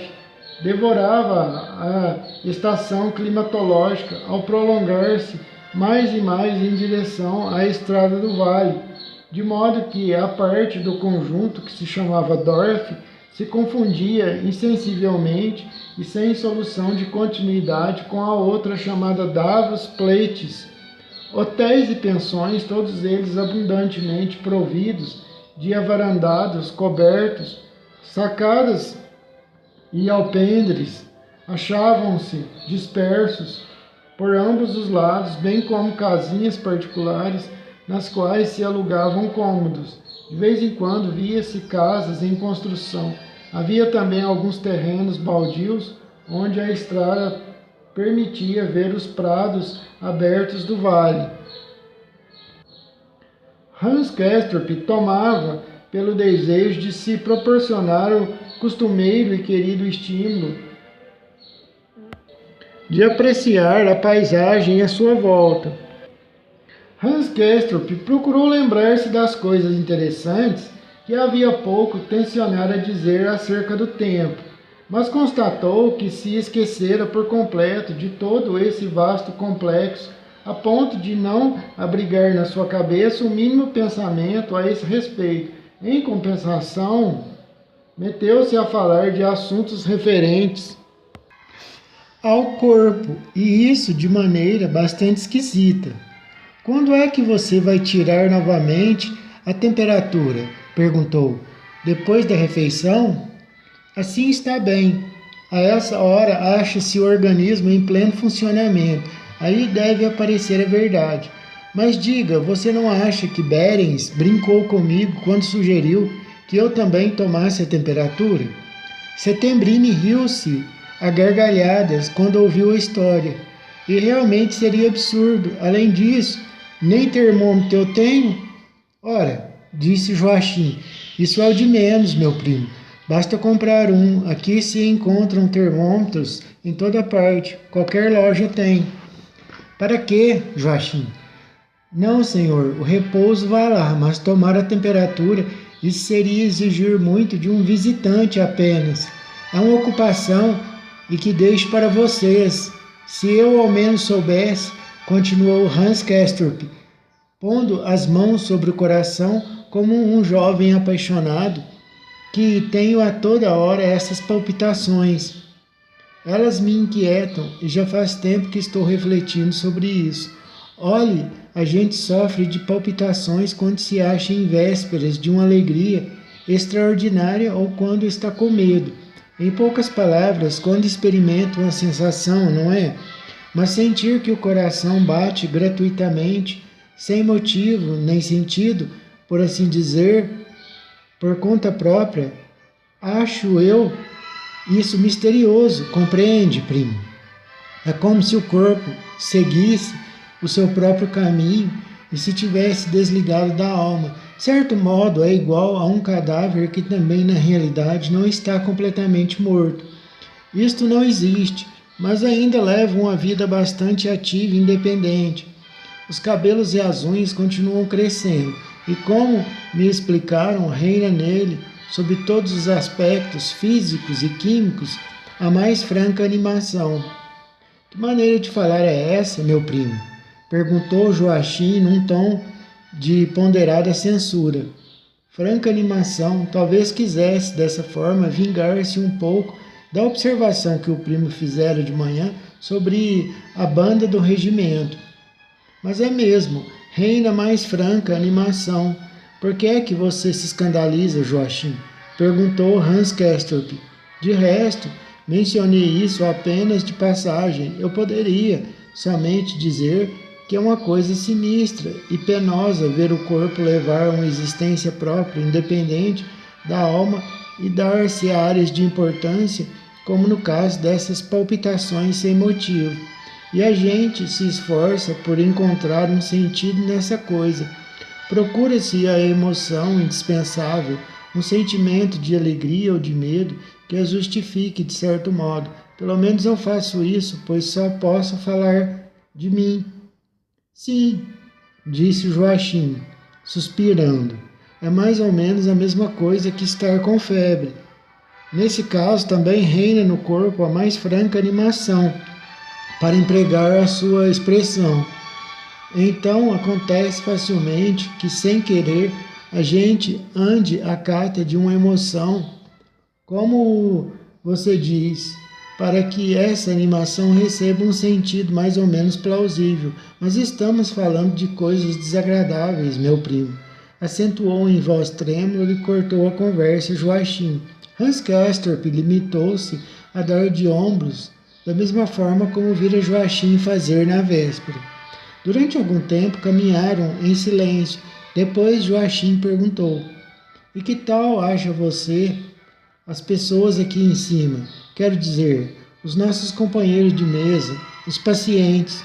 Devorava a estação climatológica ao prolongar-se mais e mais em direção à estrada do vale, de modo que a parte do conjunto que se chamava Dorf se confundia insensivelmente e sem solução de continuidade com a outra chamada Davos Plates. Hotéis e pensões, todos eles abundantemente providos de avarandados cobertos, sacadas e alpendres, achavam-se dispersos por ambos os lados, bem como casinhas particulares nas quais se alugavam cômodos. De vez em quando via-se casas em construção. Havia também alguns terrenos baldios, onde a estrada permitia ver os prados abertos do vale. Hans Castorp tomava pelo desejo de se proporcionar o costumeiro e querido estímulo de apreciar a paisagem à sua volta. Hans Castorp procurou lembrar-se das coisas interessantes que havia pouco tencionara dizer acerca do tempo, mas constatou que se esquecera por completo de todo esse vasto complexo, a ponto de não abrigar na sua cabeça o mínimo pensamento a esse respeito. Em compensação, meteu-se a falar de assuntos referentes ao corpo, e isso de maneira bastante esquisita. Quando é que você vai tirar novamente a temperatura? Perguntou. Depois da refeição? Assim está bem. A essa hora acha-se o organismo em pleno funcionamento. Aí deve aparecer a verdade. Mas diga, você não acha que Behrens brincou comigo quando sugeriu que eu também tomasse a temperatura? Setembrini riu-se a gargalhadas quando ouviu a história. E realmente seria absurdo. Além disso, nem termômetro eu tenho? Ora, disse Joachim, isso é o de menos, meu primo. Basta comprar um. Aqui se encontram termômetros em toda parte. Qualquer loja tem. Para quê, Joachim? Não, senhor, o repouso vai lá, mas tomar a temperatura, isso seria exigir muito de um visitante apenas. É uma ocupação e que deixo para vocês. Se eu ao menos soubesse, continuou Hans Castorp, pondo as mãos sobre o coração como um jovem apaixonado, que tenho a toda hora essas palpitações. Elas me inquietam e já faz tempo que estou refletindo sobre isso. Olhe, a gente sofre de palpitações quando se acha em vésperas de uma alegria extraordinária ou quando está com medo. Em poucas palavras, quando experimenta uma sensação, não é? Mas sentir que o coração bate gratuitamente, sem motivo nem sentido, por assim dizer, por conta própria, acho eu isso misterioso, compreende, primo? É como se o corpo seguisse o seu próprio caminho e se tivesse desligado da alma. Certo modo, é igual a um cadáver que também na realidade não está completamente morto. Isto não existe, mas ainda leva uma vida bastante ativa e independente. Os cabelos e as unhas continuam crescendo, e como me explicaram, reina nele, sob todos os aspectos físicos e químicos, a mais franca animação. Que maneira de falar é essa, meu primo? Perguntou Joachim num tom de ponderada censura. Franca animação, talvez quisesse, dessa forma, vingar-se um pouco da observação que o primo fizera de manhã sobre a banda do regimento. Mas é mesmo, reina mais franca animação. Por que é que você se escandaliza, Joachim? Perguntou Hans Castorp. De resto, mencionei isso apenas de passagem. Eu poderia somente dizer que é uma coisa sinistra e penosa ver o corpo levar uma existência própria, independente da alma e dar-se áreas de importância, como no caso dessas palpitações sem motivo. E a gente se esforça por encontrar um sentido nessa coisa. Procura-se a emoção indispensável, um sentimento de alegria ou de medo que a justifique de certo modo. Pelo menos eu faço isso, pois só posso falar de mim. Sim, disse Joachim, suspirando. É mais ou menos a mesma coisa que estar com febre. Nesse caso, também reina no corpo a mais franca animação, para empregar a sua expressão. Então, acontece facilmente que, sem querer, a gente ande à cata de uma emoção, como você diz, para que essa animação receba um sentido mais ou menos plausível. Mas estamos falando de coisas desagradáveis, meu primo. Acentuou em voz trêmula e cortou a conversa Joachim. Hans Castorp limitou-se a dar de ombros, da mesma forma como vira Joachim fazer na véspera. Durante algum tempo caminharam em silêncio. Depois Joachim perguntou: E que tal acha você as pessoas aqui em cima? Quero dizer, os nossos companheiros de mesa, os pacientes.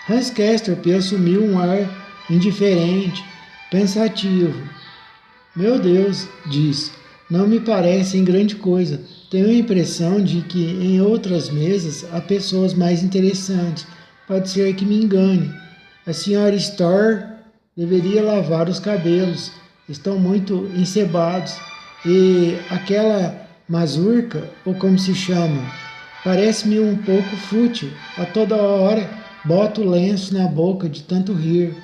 Hans Castorp assumiu um ar indiferente, pensativo. Meu Deus, disse, não me parecem grande coisa. Tenho a impressão de que em outras mesas há pessoas mais interessantes. Pode ser que me engane. A senhora Storr deveria lavar os cabelos. Estão muito encebados. E aquela mazurca, ou como se chama, parece-me um pouco fútil. A toda hora bota o lenço na boca de tanto rir.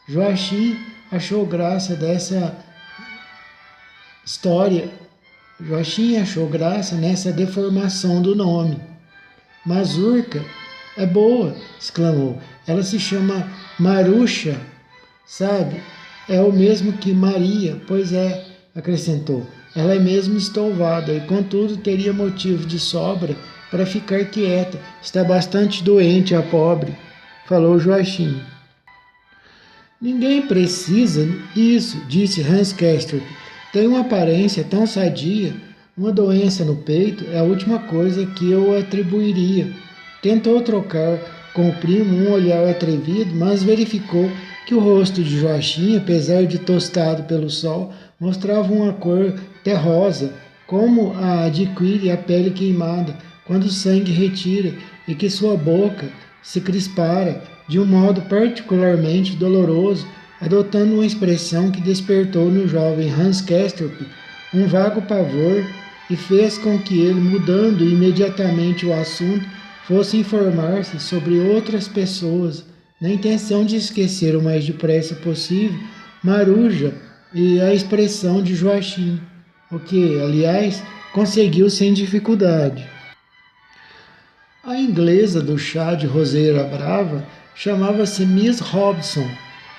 Joachim achou graça dessa história. Joachim achou graça nessa deformação do nome. Mazurca é boa, exclamou. Ela se chama Marusha, sabe? É o mesmo que Maria, pois é, acrescentou. Ela é mesmo estouvada e, contudo, teria motivo de sobra para ficar quieta. Está bastante doente, a pobre, falou Joachim. Ninguém precisa disso, disse Hans Castorp. Tem uma aparência tão sadia. Uma doença no peito é a última coisa que eu atribuiria. Tentou trocar com o primo um olhar atrevido, mas verificou que o rosto de Joachim, apesar de tostado pelo sol, mostrava uma cor terrosa, como a adquire a pele queimada quando o sangue retira, e que sua boca se crispara de um modo particularmente doloroso, adotando uma expressão que despertou no jovem Hans Castorp um vago pavor e fez com que ele, mudando imediatamente o assunto, fosse informar-se sobre outras pessoas, na intenção de esquecer o mais depressa possível Marusha e a expressão de Joachim, o que, aliás, conseguiu sem dificuldade. A inglesa do chá de roseira brava chamava-se Miss Robson.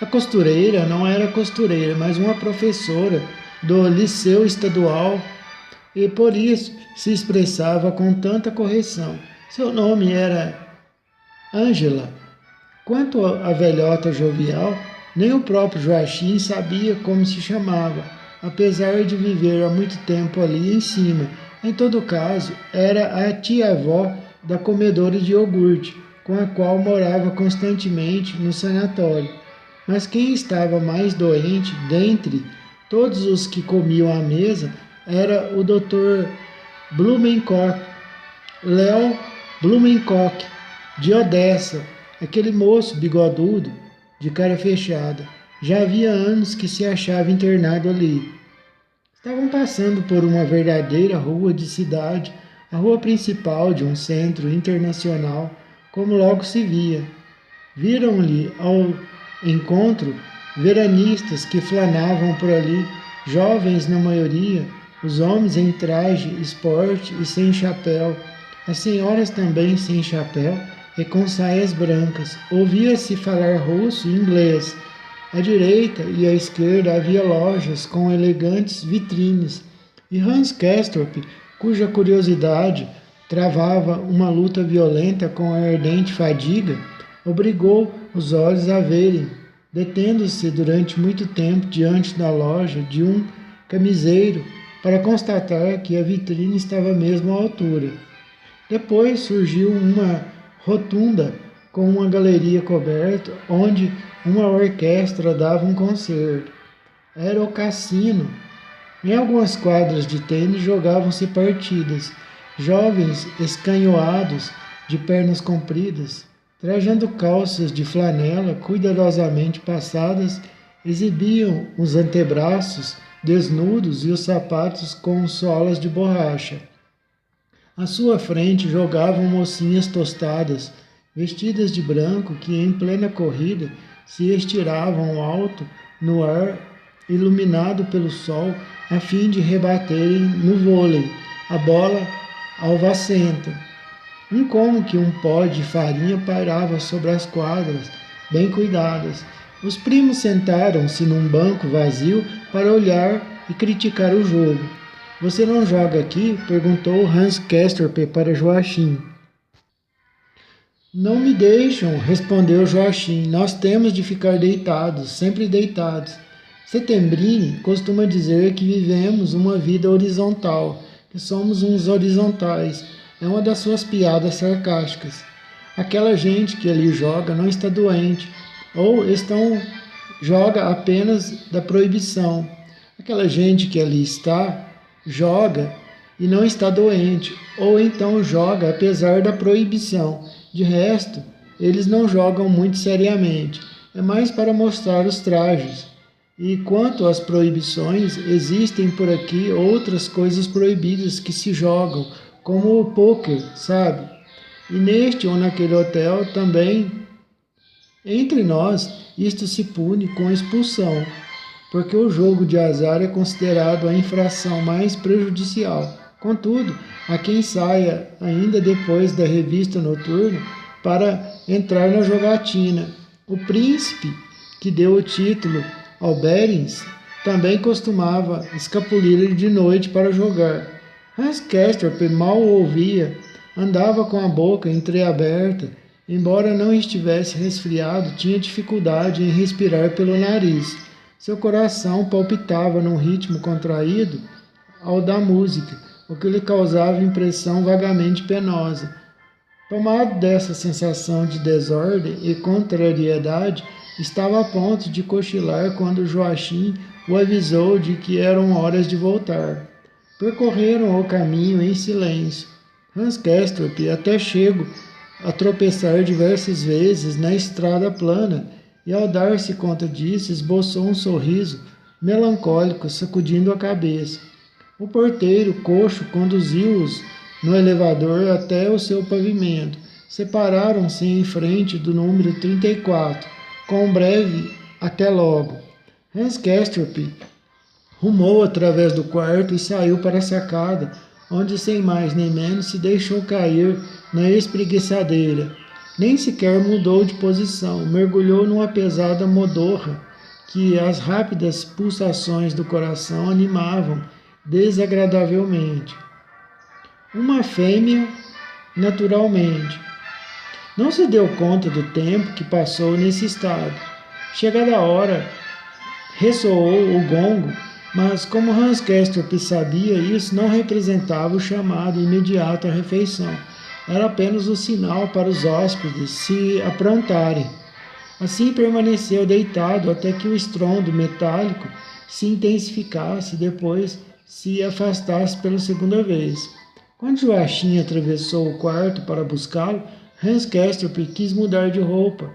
A costureira não era costureira, mas uma professora do Liceu Estadual e por isso se expressava com tanta correção. Seu nome era Angela. Quanto à velhota jovial, nem o próprio Joachim sabia como se chamava, apesar de viver há muito tempo ali em cima. Em todo caso, era a tia-avó da comedora de iogurte, com a qual morava constantemente no sanatório. Mas quem estava mais doente dentre todos os que comiam à mesa era o Dr. Blumenkoch, Léo Blumenkoch, de Odessa, aquele moço bigodudo, de cara fechada. Já havia anos que se achava internado ali. Estavam passando por uma verdadeira rua de cidade, a rua principal de um centro internacional. como logo se via. Viram-lhe ao encontro veranistas que flanavam por ali, jovens na maioria, os homens em traje, esporte e sem chapéu, as senhoras também sem chapéu e com saias brancas. Ouvia-se falar russo e inglês. À direita e à esquerda havia lojas com elegantes vitrines, e Hans Castorp, cuja curiosidade travava uma luta violenta com a ardente fadiga, obrigou os olhos a verem, detendo-se durante muito tempo diante da loja de um camiseiro para constatar que a vitrine estava mesmo à altura. Depois surgiu uma rotunda com uma galeria coberta, onde uma orquestra dava um concerto. Era o cassino. Em algumas quadras de tênis jogavam-se partidas. Jovens escanhoados, de pernas compridas, trajando calças de flanela cuidadosamente passadas, exibiam os antebraços desnudos e os sapatos com solas de borracha. À sua frente jogavam mocinhas tostadas, vestidas de branco, que em plena corrida se estiravam alto no ar iluminado pelo sol, a fim de rebaterem no vôlei a bola alvacenta. Como que um pó de farinha pairava sobre as quadras, bem cuidadas. Os primos sentaram-se num banco vazio para olhar e criticar o jogo. Você não joga aqui? Perguntou Hans Castorp para Joachim. Não me deixam, respondeu Joachim. Nós temos de ficar deitados, sempre deitados. Settembrini costuma dizer que vivemos uma vida horizontal, que somos uns horizontais. É uma das suas piadas sarcásticas. Aquela gente que ali joga não está doente, ou joga apenas da proibição. Aquela gente que ali está, joga e não está doente, ou então joga apesar da proibição. De resto, eles não jogam muito seriamente. É mais para mostrar os trajes. E quanto às proibições, existem por aqui outras coisas proibidas que se jogam, como o pôquer, sabe? E neste ou naquele hotel também, entre nós, isto se pune com expulsão, porque o jogo de azar é considerado a infração mais prejudicial. Contudo, há quem saia ainda depois da revista noturna para entrar na jogatina. O príncipe, que deu o título ao Berens, também costumava escapulir de noite para jogar. Hans Castorp mal o ouvia, andava com a boca entreaberta, embora não estivesse resfriado, tinha dificuldade em respirar pelo nariz. Seu coração palpitava num ritmo contraído ao da música, o que lhe causava impressão vagamente penosa. Tomado dessa sensação de desordem e contrariedade, estava a ponto de cochilar quando Joachim o avisou de que eram horas de voltar. Percorreram o caminho em silêncio. Hans Castorp até chegou a tropeçar diversas vezes na estrada plana e, ao dar-se conta disso, esboçou um sorriso melancólico, sacudindo a cabeça. O porteiro coxo conduziu-os no elevador até o seu pavimento. Separaram-se em frente do número 34, com um breve até logo. Hans Castorp rumou através do quarto e saiu para a sacada, onde sem mais nem menos se deixou cair na espreguiçadeira. Nem sequer mudou de posição, mergulhou numa pesada modorra que as rápidas pulsações do coração animavam desagradavelmente. Uma fêmea, naturalmente. Não se deu conta do tempo que passou nesse estado. Chegada a hora, ressoou o gongo, mas como Hans Castorp sabia, isso não representava o chamado imediato à refeição. Era apenas o sinal para os hóspedes se aprontarem. Assim permaneceu deitado até que o estrondo metálico se intensificasse e depois se afastasse pela segunda vez. Quando Joachim atravessou o quarto para buscá-lo, Hans Castorp quis mudar de roupa.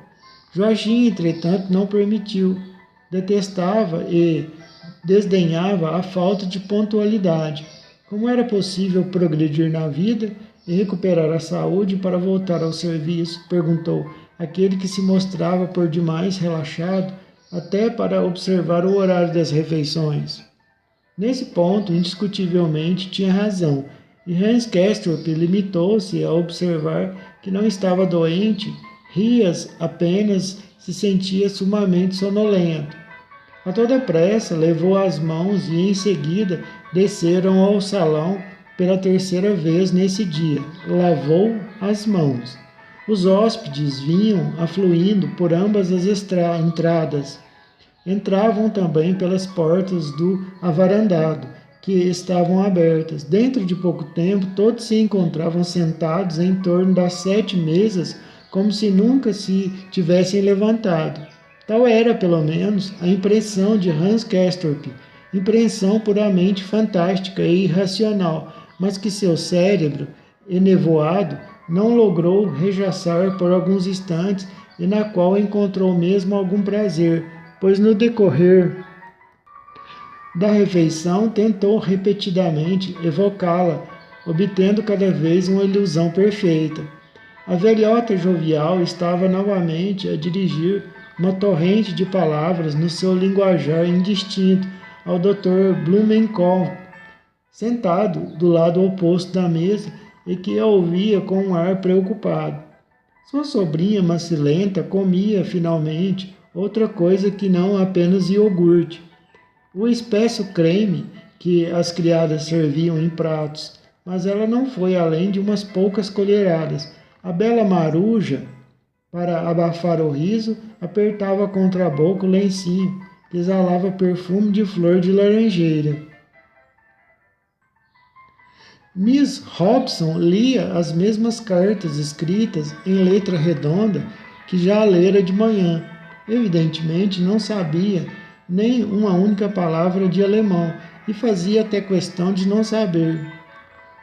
Joachim, entretanto, não permitiu. Detestava e desdenhava a falta de pontualidade. Como era possível progredir na vida, e recuperar a saúde para voltar ao serviço? Perguntou aquele que se mostrava por demais relaxado, até para observar o horário das refeições. Nesse ponto, indiscutivelmente, tinha razão, e Hans Castorp limitou-se a observar que não estava doente, Rias apenas se sentia sumamente sonolento. A toda pressa, levou as mãos e em seguida desceram ao salão pela terceira vez nesse dia. Lavou as mãos. Os hóspedes vinham afluindo por ambas as entradas. Entravam também pelas portas do avarandado, que estavam abertas. Dentro de pouco tempo, todos se encontravam sentados em torno das 7 mesas, como se nunca se tivessem levantado. Tal era, pelo menos, a impressão de Hans Castorp, impressão puramente fantástica e irracional, mas que seu cérebro, enevoado, não logrou rejaçar por alguns instantes e na qual encontrou mesmo algum prazer, pois no decorrer da refeição tentou repetidamente evocá-la, obtendo cada vez uma ilusão perfeita. A velhota jovial estava novamente a dirigir uma torrente de palavras no seu linguajar indistinto ao Dr. Blumenkohl, sentado do lado oposto da mesa e que a ouvia com um ar preocupado. Sua sobrinha macilenta comia, finalmente, outra coisa que não apenas iogurte. O espesso creme que as criadas serviam em pratos, mas ela não foi além de umas poucas colheradas. A bela maruja, para abafar o riso, apertava contra a boca o lencinho, que exalava perfume de flor de laranjeira. Miss Hobson lia as mesmas cartas escritas em letra redonda que já lera de manhã. Evidentemente não sabia nem uma única palavra de alemão e fazia até questão de não saber.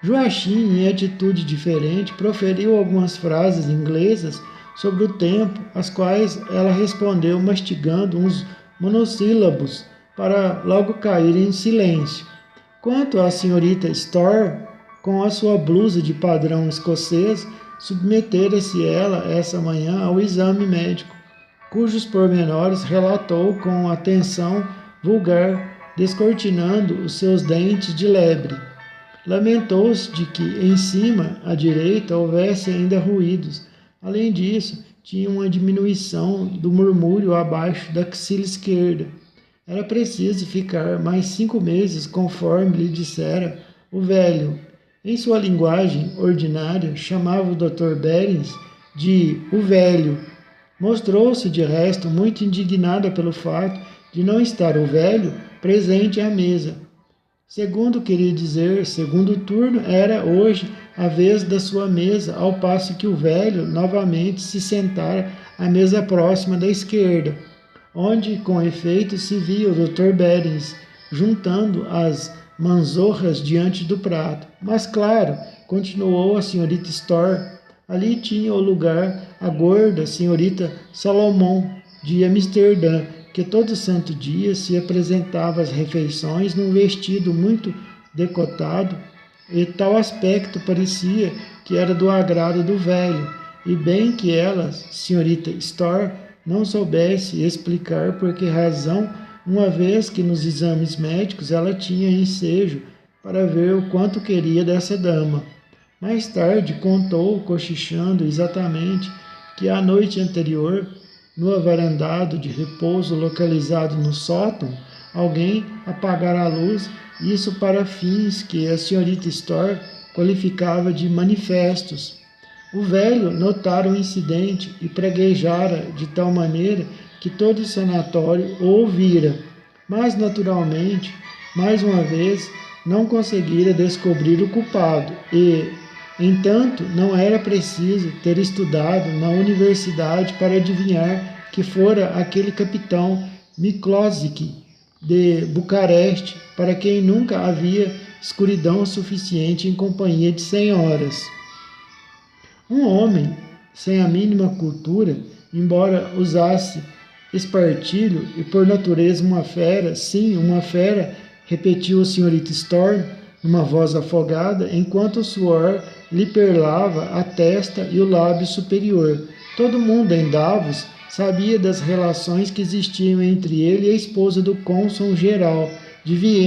Joachim, em atitude diferente, proferiu algumas frases inglesas sobre o tempo, às quais ela respondeu mastigando uns monossílabos para logo cair em silêncio. Quanto à senhorita Storr, com a sua blusa de padrão escocês, submetera-se ela essa manhã ao exame médico, cujos pormenores relatou com atenção vulgar, descortinando os seus dentes de lebre. Lamentou-se de que em cima, à direita, houvesse ainda ruídos. Além disso, tinha uma diminuição do murmúrio abaixo da axila esquerda. Era preciso ficar mais 5 meses, conforme lhe dissera o velho. Em sua linguagem ordinária, chamava o Dr. Berens de o velho. Mostrou-se, de resto, muito indignada pelo fato de não estar o velho presente à mesa. Segundo queria dizer, segundo turno, era hoje a vez da sua mesa, ao passo que o velho novamente se sentara à mesa próxima da esquerda, onde, com efeito, se via o Dr. Berens juntando as manzorras diante do prato. Mas, claro, continuou a senhorita Storr, ali tinha o lugar a gorda senhorita Salomon, de Amsterdã, que todo santo dia se apresentava às refeições num vestido muito decotado, e tal aspecto parecia que era do agrado do velho, e bem que ela, senhorita Storr, não soubesse explicar por que razão, uma vez que nos exames médicos ela tinha ensejo para ver o quanto queria dessa dama. Mais tarde contou, cochichando exatamente, que a noite anterior, no avarandado de repouso localizado no sótão, alguém apagara a luz, isso para fins que a senhorita Storr qualificava de manifestos. O velho notara o incidente e praguejara de tal maneira que todo o sanatório o ouvira, mas naturalmente, mais uma vez, não conseguira descobrir o culpado e, entanto, não era preciso ter estudado na universidade para adivinhar que fora aquele capitão Miklósik de Bucareste, para quem nunca havia escuridão suficiente em companhia de senhoras. Um homem sem a mínima cultura, embora usasse espartilho e por natureza uma fera, sim, uma fera, repetiu a senhorita Storr, uma voz afogada, enquanto o suor lhe perlava a testa e o lábio superior. Todo mundo em Davos sabia das relações que existiam entre ele e a esposa do cônsul-geral de Viena,